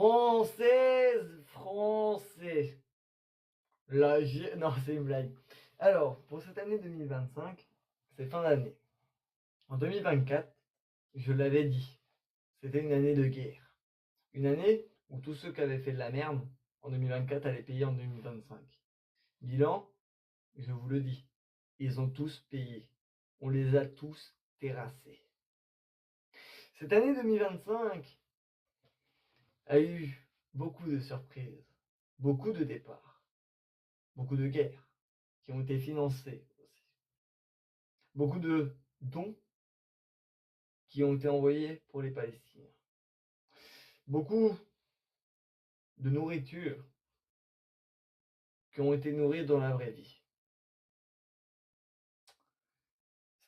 Française, français. Non, c'est une blague. Alors, pour cette année 2025, c'est fin d'année. En 2024, je l'avais dit, c'était une année de guerre. Une année où tous ceux qui avaient fait de la merde en 2024 allaient payer en 2025. Bilan, je vous le dis, ils ont tous payé. On les a tous terrassés. Cette année 2025 a eu beaucoup de surprises, beaucoup de départs, beaucoup de guerres qui ont été financées aussi, beaucoup de dons qui ont été envoyés pour les Palestiniens, beaucoup de nourriture qui ont été nourries dans la vraie vie.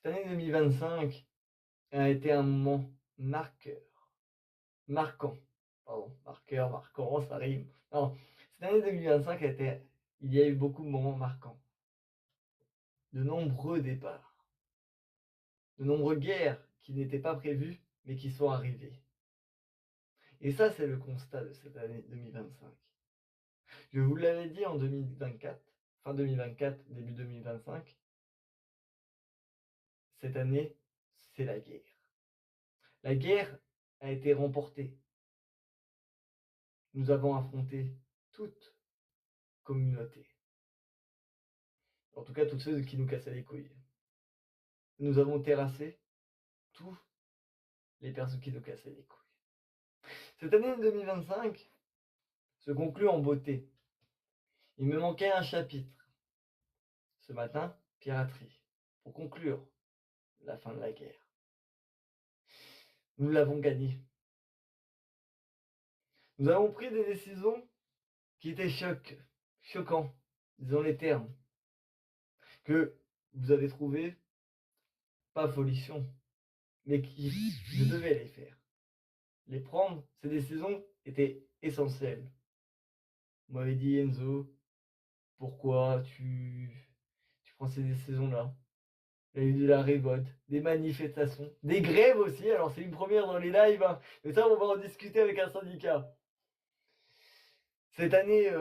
Cette année 2025 a été un moment marquant, marqueur, marquant, ça rime. Non, cette année 2025 il y a eu beaucoup de moments marquants, de nombreux départs, de nombreuses guerres qui n'étaient pas prévues mais qui sont arrivées. Et ça, c'est le constat de cette année 2025. Je vous l'avais dit en 2024, fin 2024, début 2025, cette année, c'est la guerre. La guerre a été remportée. Nous avons affronté toute communauté. En tout cas, toutes ceux qui nous cassaient les couilles. Nous avons terrassé tous les personnes qui nous cassaient les couilles. Cette année 2025 se conclut en beauté. Il me manquait un chapitre. Ce matin, piraterie. Pour conclure la fin de la guerre. Nous l'avons gagné. Nous avons pris des décisions qui étaient choquants, disons les termes, que vous avez trouvé pas folichons, mais qui je devais les faire. Les prendre, ces décisions étaient essentielles. Vous m'avez dit Enzo, pourquoi tu prends ces décisions-là? Il y a eu de la révolte, des manifestations, des grèves aussi. Alors c'est une première dans les lives, hein. Mais ça on va en discuter avec un syndicat. Cette année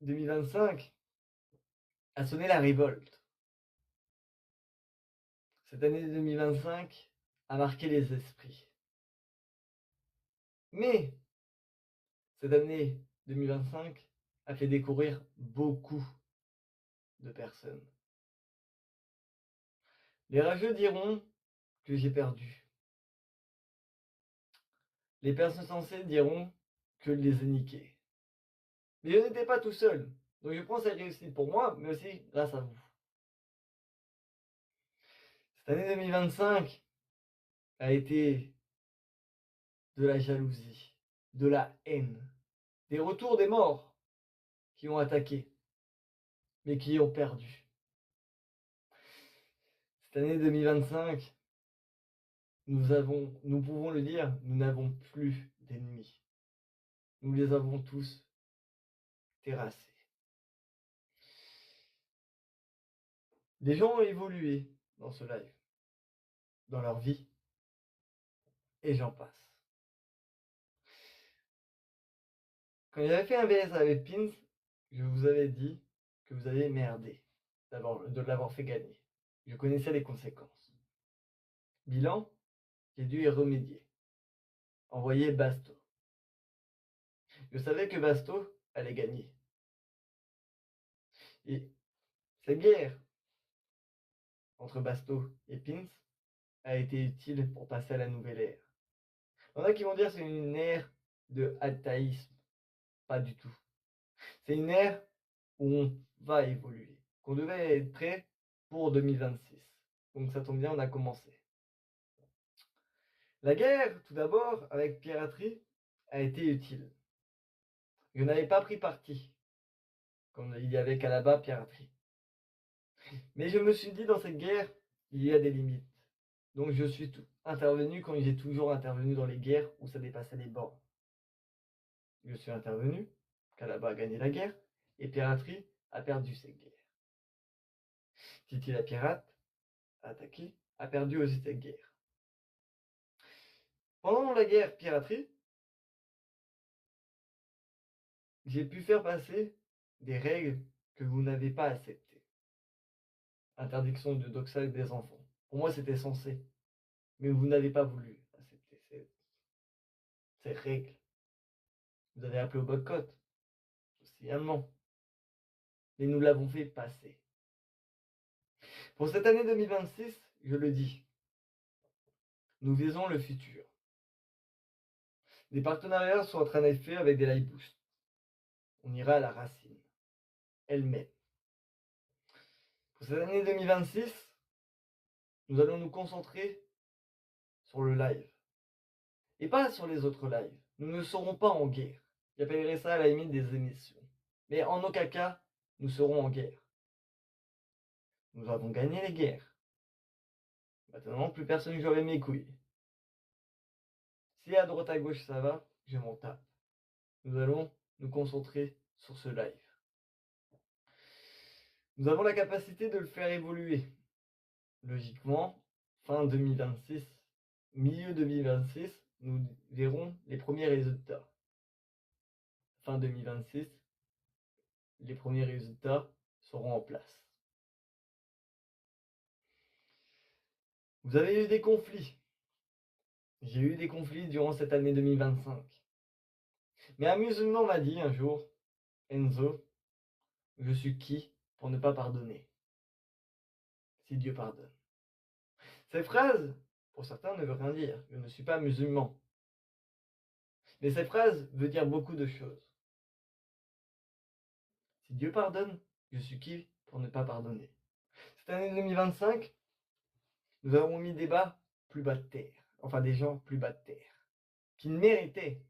2025 a sonné la révolte. Cette année 2025 a marqué les esprits. Mais cette année 2025 a fait découvrir beaucoup de personnes. Les rageux diront que j'ai perdu. Les personnes sensées diront que je les ai niqués. Mais je n'étais pas tout seul. Donc je prends cette réussite pour moi, mais aussi grâce à vous. Cette année 2025 a été de la jalousie, de la haine, des retours des morts qui ont attaqué, mais qui ont perdu. Cette année 2025, nous pouvons le dire, nous n'avons plus d'ennemis. Nous les avons tous terrassés. Des gens ont évolué dans ce live, dans leur vie, et j'en passe. Quand j'avais fait un VS avec Pins, je vous avais dit que vous avez merdé de l'avoir fait gagner. Je connaissais les conséquences. Bilan, j'ai dû y remédier. Envoyer Basto. Je savais que Basto allait gagner. Et cette guerre entre Basto et Pins a été utile pour passer à la nouvelle ère. Il y en a qui vont dire que c'est une ère de ataïsme. Pas du tout. C'est une ère où on va évoluer, qu'on devait être prêt pour 2026. Donc ça tombe bien, on a commencé. La guerre, tout d'abord, avec piraterie, a été utile. Je n'avais pas pris parti, comme il y avait qu'à là-bas piraterie. Mais je me suis dit, dans cette guerre, il y a des limites. Donc je suis intervenu comme j'ai toujours intervenu dans les guerres où ça dépassait les bords. Je suis intervenu, Kalaba a gagné la guerre, et piraterie a perdu cette guerre. Titi la pirate a attaqué, a perdu aussi cette guerre. Pendant la guerre piraterie, j'ai pu faire passer des règles que vous n'avez pas acceptées. Interdiction de doxage des enfants. Pour moi, c'était censé. Mais vous n'avez pas voulu accepter ces règles. Vous avez appelé au boycott, aussi allemand. Mais nous l'avons fait passer. Pour cette année 2026, je le dis, nous visons le futur. Des partenariats sont en train d'être faits avec des live boosts. On ira à la racine, elle-même. Pour cette année 2026, nous allons nous concentrer sur le live. Et pas sur les autres lives. Nous ne serons pas en guerre. J'appellerais ça à la limite des émissions. Mais en aucun cas, nous serons en guerre. Nous avons gagné les guerres. Maintenant, plus personne ne joue avec mes couilles. Si à droite à gauche ça va, je m'en tape. Nous allons nous concentrer sur ce live. Nous avons la capacité de le faire évoluer. Logiquement, fin 2026, milieu 2026, nous verrons les premiers résultats. Fin 2026, les premiers résultats seront en place. Vous avez eu des conflits. J'ai eu des conflits durant cette année 2025. Mais un musulman m'a dit un jour, Enzo, je suis qui pour ne pas pardonner? Si Dieu pardonne. Ces phrases, pour certains, ne veulent rien dire. Je ne suis pas musulman. Mais cette phrase veut dire beaucoup de choses. Si Dieu pardonne, je suis qui pour ne pas pardonner? Cette année 2025, nous avons mis des bas plus bas de terre. Enfin, des gens plus bas de terre. Qui méritaient.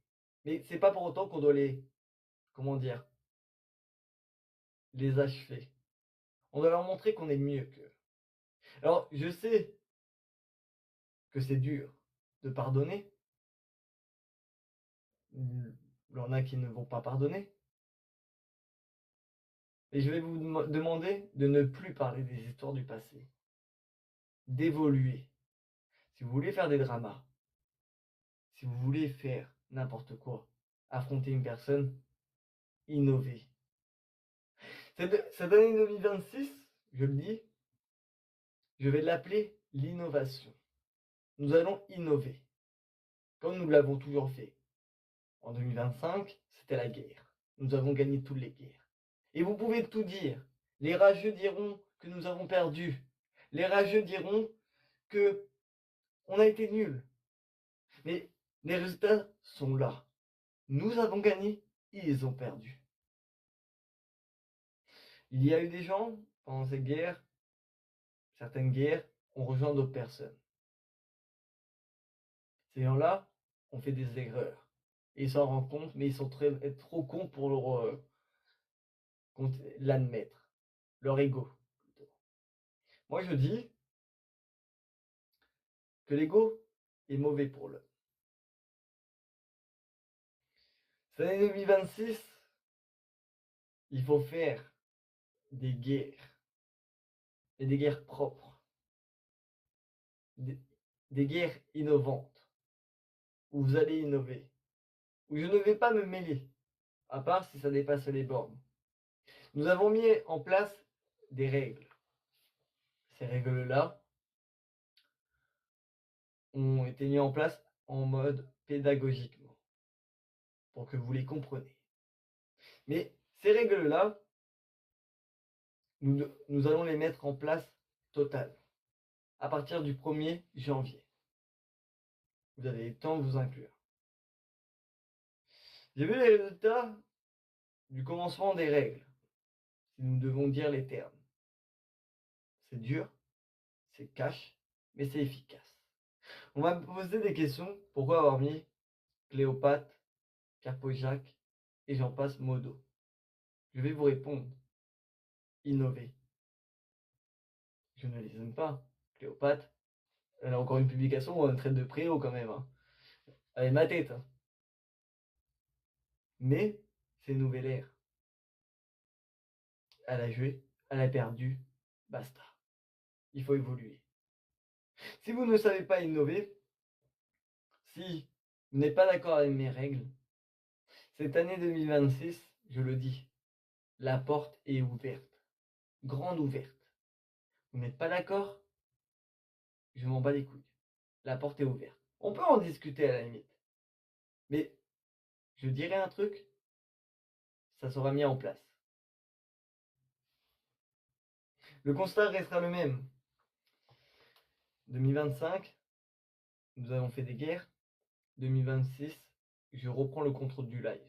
Mais c'est pas pour autant qu'on doit les... Comment dire? Les achever. On doit leur montrer qu'on est mieux qu'eux. Alors, je sais que c'est dur de pardonner. Il y en a qui ne vont pas pardonner. Et je vais vous demander de ne plus parler des histoires du passé. D'évoluer. Si vous voulez faire des dramas, si vous voulez faire n'importe quoi, affronter une personne, innover. Cette année 2026, je le dis, je vais l'appeler l'innovation. Nous allons innover, comme nous l'avons toujours fait. En 2025, c'était la guerre. Nous avons gagné toutes les guerres. Et vous pouvez tout dire. Les rageux diront que nous avons perdu. Les rageux diront que on a été nuls. Mais les résultats sont là. Nous avons gagné, ils ont perdu. Il y a eu des gens, pendant cette guerre, certaines guerres, ont rejoint d'autres personnes. Ces gens-là ont fait des erreurs. Et ils s'en rendent compte, mais ils sont trop cons pour l'admettre. Leur ego. Moi, je dis que l'ego est mauvais pour l'homme. Cette année 2026, il faut faire des guerres. Et des guerres propres. Des guerres innovantes. Où vous allez innover. Où je ne vais pas me mêler. À part si ça dépasse les bornes. Nous avons mis en place des règles. Ces règles-là ont été mises en place en mode pédagogiquement. Pour que vous les compreniez. Mais ces règles-là, nous allons les mettre en place totalement. À partir du 1er janvier. Vous avez le temps de vous inclure. J'ai vu les résultats du commencement des règles. Si nous devons dire les termes. C'est dur, c'est cash, mais c'est efficace. On m'a posé des questions. Pourquoi avoir mis Cléopâtre, Carpojac et j'en passe Modo? Je vais vous répondre. Innover. Je ne les aime pas. Cléopâtre, elle a encore une publication ou un trait de préau quand même. Hein. Avec ma tête. Hein. Mais c'est nouvelle ère. Elle a joué, elle a perdu, basta. Il faut évoluer. Si vous ne savez pas innover, si vous n'êtes pas d'accord avec mes règles, cette année 2026, je le dis, la porte est ouverte, grande ouverte. Vous n'êtes pas d'accord? Je m'en bats les couilles. La porte est ouverte. On peut en discuter à la limite. Mais je dirais un truc, ça sera mis en place. Le constat restera le même. 2025, nous avons fait des guerres. 2026, je reprends le contrôle du live.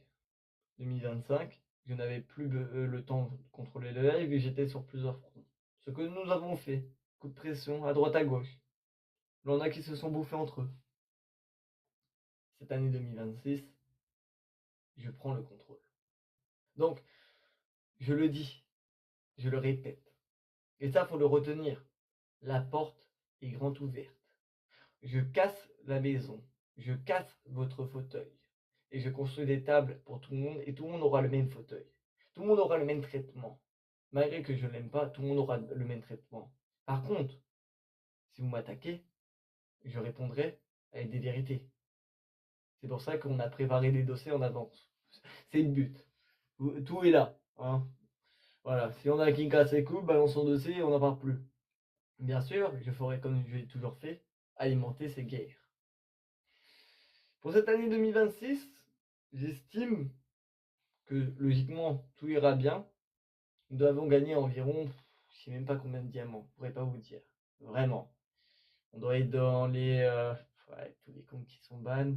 2025, je n'avais plus le temps de contrôler le live et j'étais sur plusieurs fronts. Ce que nous avons fait, coup de pression à droite à gauche. Il y en a qui se sont bouffés entre eux. Cette année 2026, je prends le contrôle. Donc, je le dis, je le répète. Et ça, faut le retenir. La porte est grande ouverte. Je casse la maison. Je casse votre fauteuil. Et je construis des tables pour tout le monde et tout le monde aura le même fauteuil. Tout le monde aura le même traitement. Malgré que je ne l'aime pas, tout le monde aura le même traitement. Par contre, si vous m'attaquez, je répondrai avec des vérités. C'est pour ça qu'on a préparé des dossiers en avance. C'est le but. Tout est là. Hein. Voilà. Si on a qui casse les couilles, balance son dossier et on n'en parle plus. Bien sûr, je ferai comme je l'ai toujours fait, alimenter ces guerres. Pour cette année 2026, j'estime que logiquement tout ira bien. Nous avons gagné environ, je sais même pas combien de diamants, je pourrais pas vous dire. Vraiment. On doit être dans les tous les comptes qui sont ban.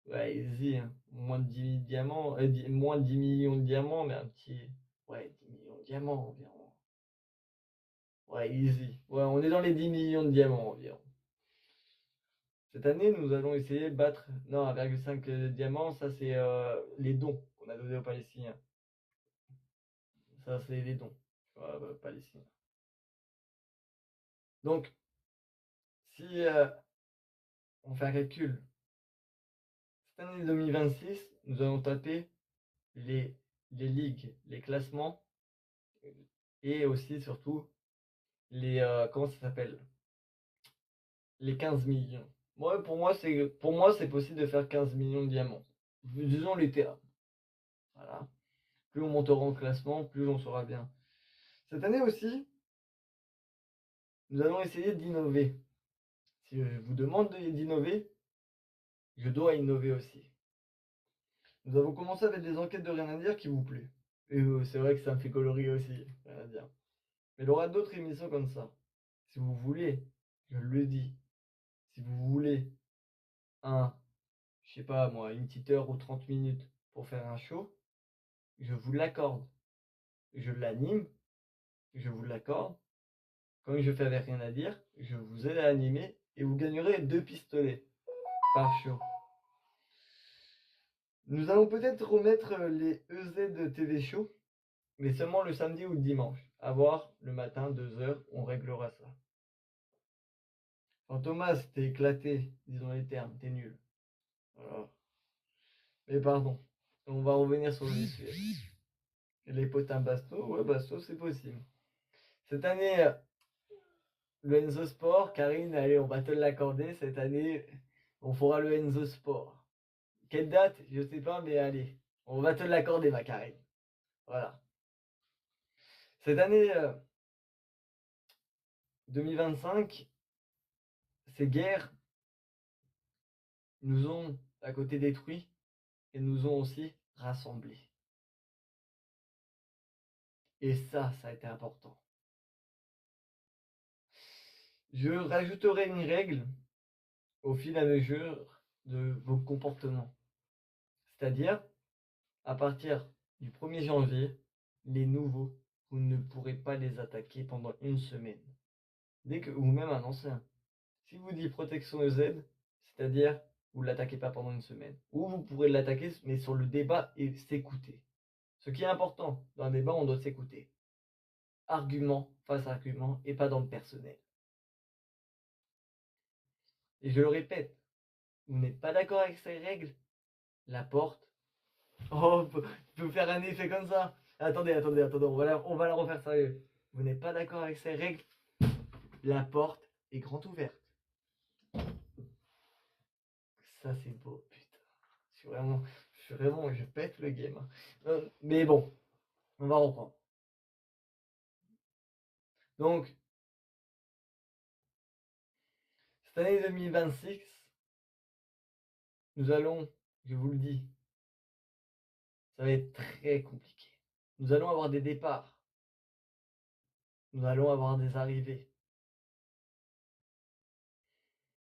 Ouais, easy, hein. Moins de 10 000 diamants, moins de 10 millions de diamants, mais un petit. Ouais, 10 millions de diamants environ. Ouais, easy. Ouais, on est dans les 10 millions de diamants environ. Cette année, nous allons essayer de battre. Non, 1,5 diamants, ça c'est les dons qu'on a donnés aux Palestiniens. Ça, c'est les dons palestiniens. Donc, si on fait un calcul, cette année 2026, nous allons taper les ligues, les classements et aussi, surtout, les. Comment ça s'appelle? Les 15 millions. Ouais, pour moi, c'est possible de faire 15 millions de diamants. Disons les termes. Voilà. Plus on montera en classement, plus on sera bien. Cette année aussi, nous allons essayer d'innover. Si je vous demande d'innover, je dois innover aussi. Nous avons commencé avec des enquêtes de rien à dire qui vous plaît. Et c'est vrai que ça me fait colorier aussi, rien à dire. Mais il y aura d'autres émissions comme ça. Si vous voulez, je le dis, si vous voulez je sais pas moi, une petite heure ou 30 minutes pour faire un show, je vous l'accorde. Je l'anime, je vous l'accorde. Comme je fais avec rien à dire, je vous aide à animer et vous gagnerez 2 pistolets par show. Nous allons peut-être remettre les EZ TV Show, mais seulement le samedi ou le dimanche. À voir le matin, 2 heures, on réglera ça. Enfin, Thomas, t'es éclaté, disons les termes, t'es nul. Voilà. Mais pardon, on va revenir sur le sujet. Les potins Basto, ouais, Basto, c'est possible. Cette année, le Enzo Sport, Karine, allez, on va te l'accorder. Cette année, on fera le Enzo Sport. Quelle date? Je sais pas, mais allez, on va te l'accorder, ma Karine. Voilà. Cette année 2025, ces guerres nous ont à côté détruits et nous ont aussi rassemblés. Et ça a été important. Je rajouterai une règle au fil à mesure de vos comportements. C'est-à-dire, à partir du 1er janvier, les nouveaux, vous ne pourrez pas les attaquer pendant une semaine. Ou même un ancien. Si vous dites protection EZ, c'est-à-dire vous ne l'attaquez pas pendant une semaine. Ou vous pourrez l'attaquer, mais sur le débat et s'écouter. Ce qui est important, dans un débat, on doit s'écouter. Argument face à argument et pas dans le personnel. Et je le répète, vous n'êtes pas d'accord avec ces règles? La porte. Oh, tu peux faire un effet comme ça. Attendez, on va la refaire sérieux. Vous n'êtes pas d'accord avec ces règles? La porte est grande ouverte. Ça c'est beau, putain. Je suis vraiment. Vraiment, je pète le game. Mais bon, on va reprendre. Donc, cette année 2026, nous allons, je vous le dis, ça va être très compliqué. Nous allons avoir des départs. Nous allons avoir des arrivées.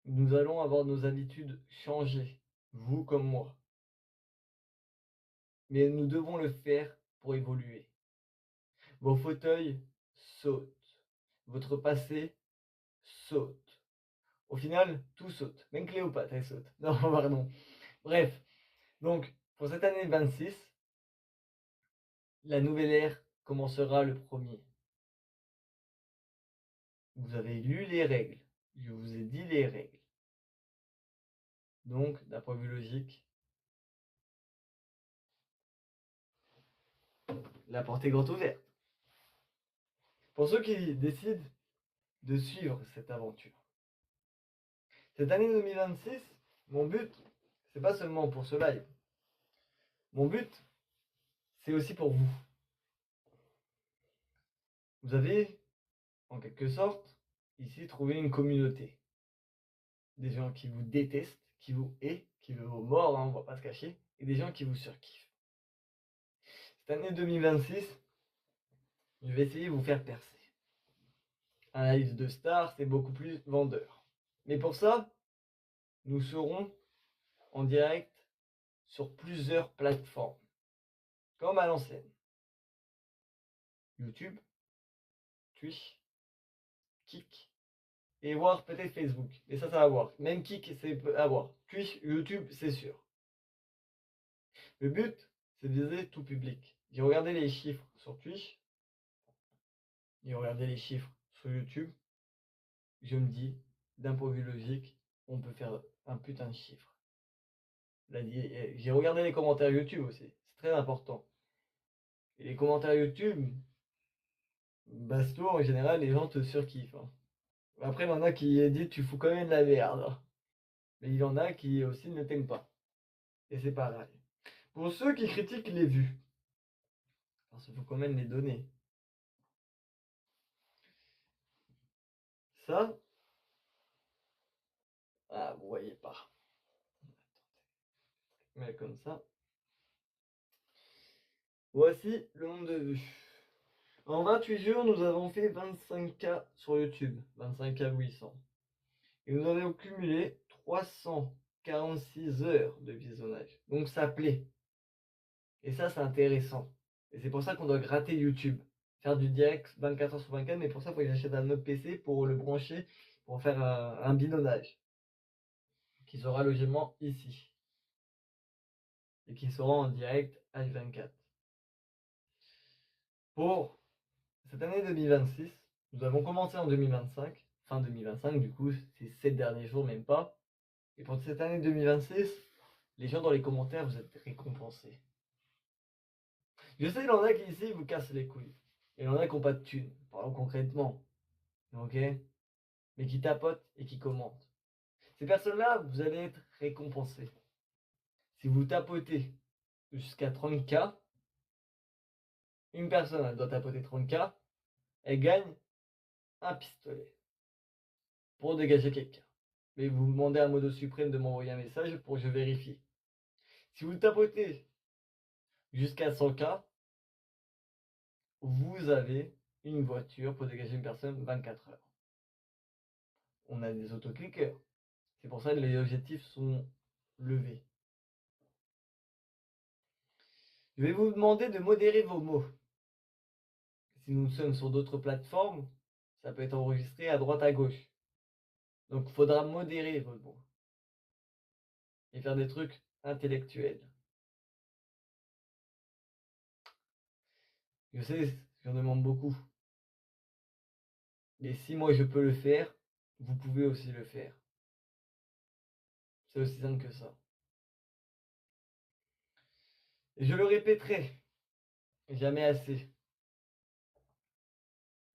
Nous allons avoir nos habitudes changer, vous comme moi. Mais nous devons le faire pour évoluer. Vos fauteuils sautent. Votre passé saute. Au final, tout saute. Même Cléopâtre, elle saute. Non, pardon. Bref. Donc, pour cette année 26, la nouvelle ère commencera le premier. Vous avez lu les règles. Je vous ai dit les règles. Donc, d'un point de vue logique, la porte est grande ouverte. Pour ceux qui décident de suivre cette aventure. Cette année 2026, mon but, c'est pas seulement pour ce live. Mon but, c'est aussi pour vous. Vous avez, en quelque sorte, ici trouvé une communauté. Des gens qui vous détestent, qui vous haïssent, qui veulent vos morts, hein, on va pas se cacher, et des gens qui vous surkiffent. Cette année 2026, je vais essayer de vous faire percer. Un live de star, c'est beaucoup plus vendeur. Mais pour ça, nous serons en direct sur plusieurs plateformes, comme à l'ancienne. YouTube, Twitch, Kik, et voir peut-être Facebook. Mais ça va voir. Même Kik, c'est à voir. Twitch, YouTube, c'est sûr. Le but, c'est de viser tout public. J'ai regardé les chiffres sur Twitch. J'ai regardé les chiffres sur YouTube. Je me dis, d'un point de vue logique, on peut faire un putain de chiffre. J'ai regardé les commentaires YouTube aussi. C'est très important. Et les commentaires YouTube, basto, en général, les gens te surkiffent. Hein. Après, il y en a qui disent tu fous quand même de la merde. Mais il y en a qui aussi ne t'aiment pas. Et c'est pareil. Pour ceux qui critiquent les vues, parce qu'il faut quand même les donner. Ça, ah, vous voyez pas. Mais comme ça. Voici le nombre de vues. En 28 jours, nous avons fait 25K sur YouTube. 25K 800. Et nous avons cumulé 346 heures de visionnage. Donc ça plaît. Et ça, c'est intéressant. Et c'est pour ça qu'on doit gratter YouTube. Faire du direct 24 heures sur 24, mais pour ça, il faut que j'achète un autre PC pour le brancher, pour faire un binômage. Qui sera logiquement ici. Et qui sera en direct H24. Pour cette année 2026, nous avons commencé en 2025, fin 2025 du coup, c'est 7 derniers jours, même pas. Et pour cette année 2026, les gens dans les commentaires, vous êtes récompensés. Je sais, il y en a qui ici vous cassent les couilles. Il y en a qui n'ont pas de thunes, parlons concrètement. Ok? Mais qui tapotent et qui commentent. Ces personnes-là, vous allez être récompensés. Si vous tapotez jusqu'à 30K, une personne elle doit tapoter 30K, elle gagne un pistolet pour dégager quelqu'un. Mais vous demandez à Modo Suprême de m'envoyer un message pour que je vérifie. Si vous tapotez jusqu'à 100K, vous avez une voiture pour dégager une personne 24 heures. On a des autoclickers. C'est pour ça que les objectifs sont levés. Je vais vous demander de modérer vos mots. Si nous sommes sur d'autres plateformes, ça peut être enregistré à droite à gauche. Donc il faudra modérer vos mots. Et faire des trucs intellectuels. Je sais, j'en demande beaucoup. Mais si moi je peux le faire, vous pouvez aussi le faire. C'est aussi simple que ça. Et je le répéterai jamais assez.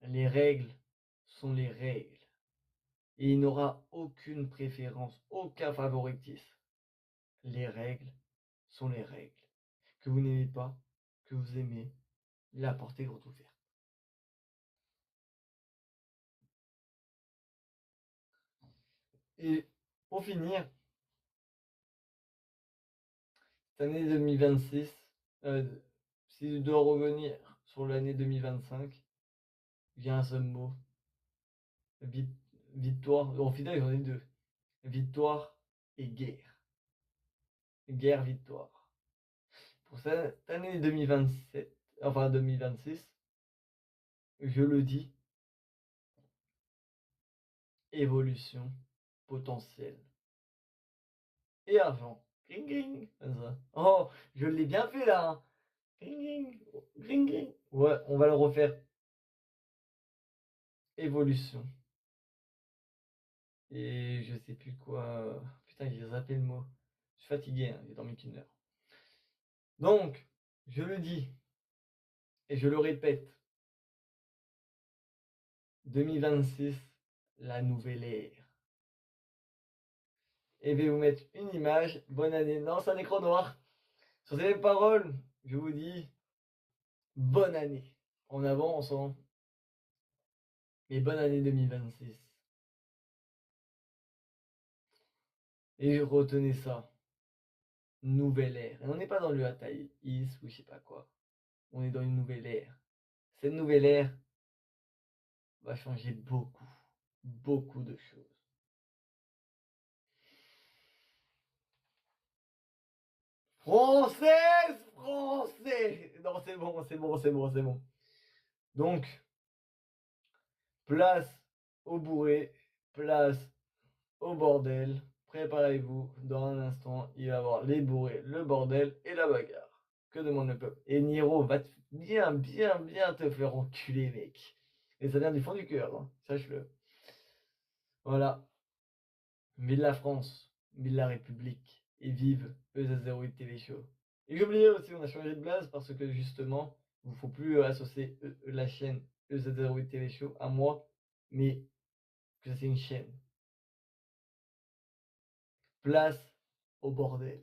Les règles sont les règles. Et il n'aura aucune préférence, aucun favoritisme. Les règles sont les règles. Que vous n'aimez pas, que vous aimez, la porte est grande ouverte. Et pour finir, cette année 2026, si je dois revenir sur l'année 2025, il y a un seul mot. Victoire. Au final, j'en ai deux. Victoire et guerre. Guerre, victoire. Pour cette année 2027, enfin 2026, je le dis, évolution potentielle. Et argent. Gring gring. Comme ça. Oh, je l'ai bien fait là. Hein. Gring gring. Gring gring. Ouais, on va le refaire. Évolution. Et je sais plus quoi. Putain, j'ai zappé le mot. Je suis fatigué, hein, j'ai dormi qu'une heure. Donc, je le dis, et je le répète. 2026, la nouvelle ère. Et je vais vous mettre une image. Bonne année. Non, c'est un écran noir. Sur ces paroles, je vous dis bonne année. En avance, hein. Mais bonne année 2026. Et retenez ça. Nouvelle ère. Et on n'est pas dans le Ataïs ou je sais pas quoi. On est dans une nouvelle ère. Cette nouvelle ère va changer beaucoup. Beaucoup de choses. Française, français. Non, c'est bon, c'est bon, c'est bon, c'est bon. Donc, place au bourré, place au bordel. Préparez-vous, dans un instant, il va y avoir les bourrés, le bordel et la bagarre. Que demande le peuple? Et Niro va bien, bien, bien te faire enculer, mec. Et ça vient du fond du cœur, hein, sache-le. Voilà. Vive la France, vive la République, et vive EZ08 TV Show. Et j'ai oublié aussi, on a changé de blase parce que justement, il ne faut plus associer la chaîne EZ08 TV Show à moi, mais que c'est une chaîne. Place au bordel.